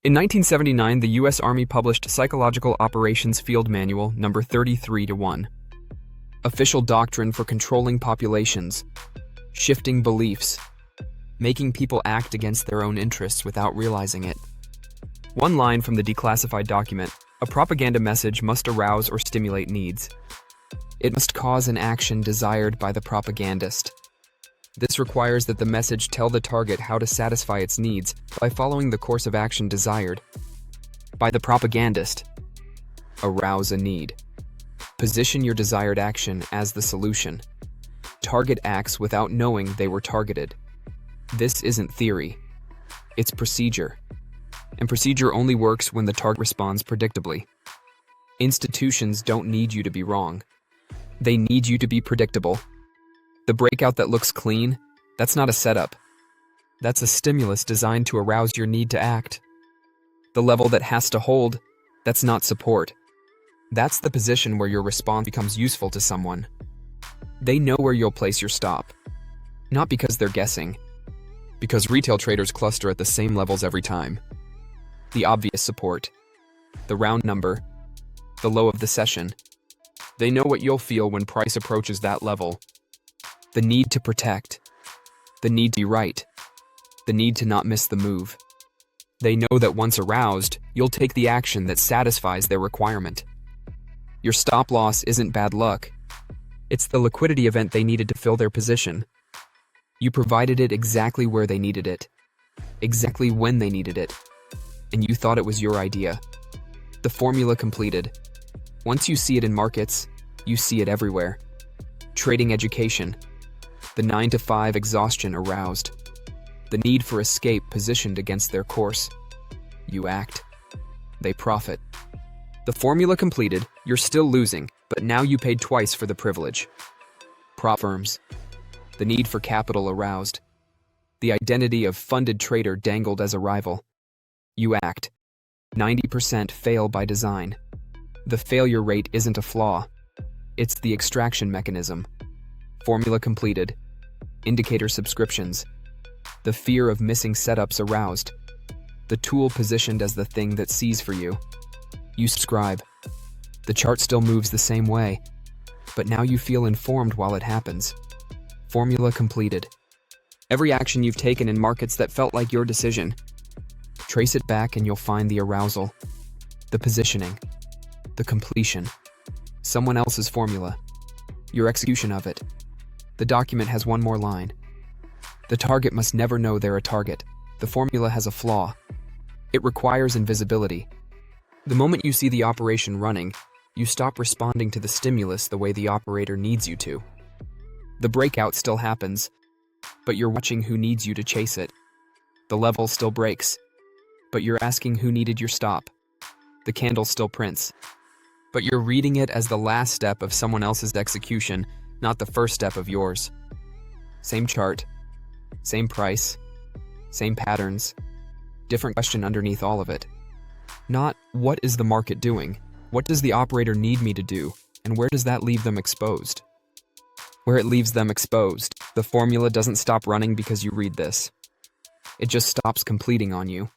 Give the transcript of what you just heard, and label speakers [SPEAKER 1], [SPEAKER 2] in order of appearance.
[SPEAKER 1] In 1979, the U.S. Army published Psychological Operations Field Manual number 33-1. Official doctrine for controlling populations, shifting beliefs, making people act against their own interests without realizing it. One line from the declassified document: a propaganda message must arouse or stimulate needs. It must cause an action desired by the propagandist. This requires that the message tell the target how to satisfy its needs by following the course of action desired by the propagandist. Arouse a need. Position your desired action as the solution. Target acts without knowing they were targeted. This isn't theory. It's procedure. And procedure only works when the target responds predictably. Institutions don't need you to be wrong. They need you to be predictable. The breakout that looks clean, that's not a setup. That's a stimulus designed to arouse your need to act. The level that has to hold, that's not support. That's the position where your response becomes useful to someone. They know where you'll place your stop. Not because they're guessing. Because retail traders cluster at the same levels every time. The obvious support. The round number. The low of the session. They know what you'll feel when price approaches that level. The need to protect. The need to be right. The need to not miss the move. They know that once aroused, you'll take the action that satisfies their requirement. Your stop loss isn't bad luck. It's the liquidity event they needed to fill their position. You provided it exactly where they needed it. Exactly when they needed it. And you thought it was your idea. The formula completed. Once you see it in markets, you see it everywhere. Trading education. The 9-to-5 exhaustion aroused. The need for escape positioned against their course. You act. They profit. The formula completed, you're still losing, but now you paid twice for the privilege. Prop firms. The need for capital aroused. The identity of funded trader dangled as a rival. You act. 90% fail by design. The failure rate isn't a flaw. It's the extraction mechanism. Formula completed. Indicator subscriptions. The fear of missing setups aroused. The tool positioned as the thing that sees for you. You subscribe. The chart still moves the same way, but now you feel informed while it happens. Formula completed. Every action you've taken in markets that felt like your decision. Trace it back and you'll find the arousal, the positioning, the completion. Someone else's formula. Your execution of it. The document has one more line. The target must never know they're a target. The formula has a flaw. It requires invisibility. The moment you see the operation running, you stop responding to the stimulus the way the operator needs you to. The breakout still happens, but you're watching who needs you to chase it. The level still breaks, but you're asking who needed your stop. The candle still prints, but you're reading it as the last step of someone else's execution, not the first step of yours. Same chart, same price, same patterns, different question underneath all of it. Not, what is the market doing? What does the operator need me to do? And where does that leave them exposed? Where it leaves them exposed, the formula doesn't stop running because you read this. It just stops completing on you.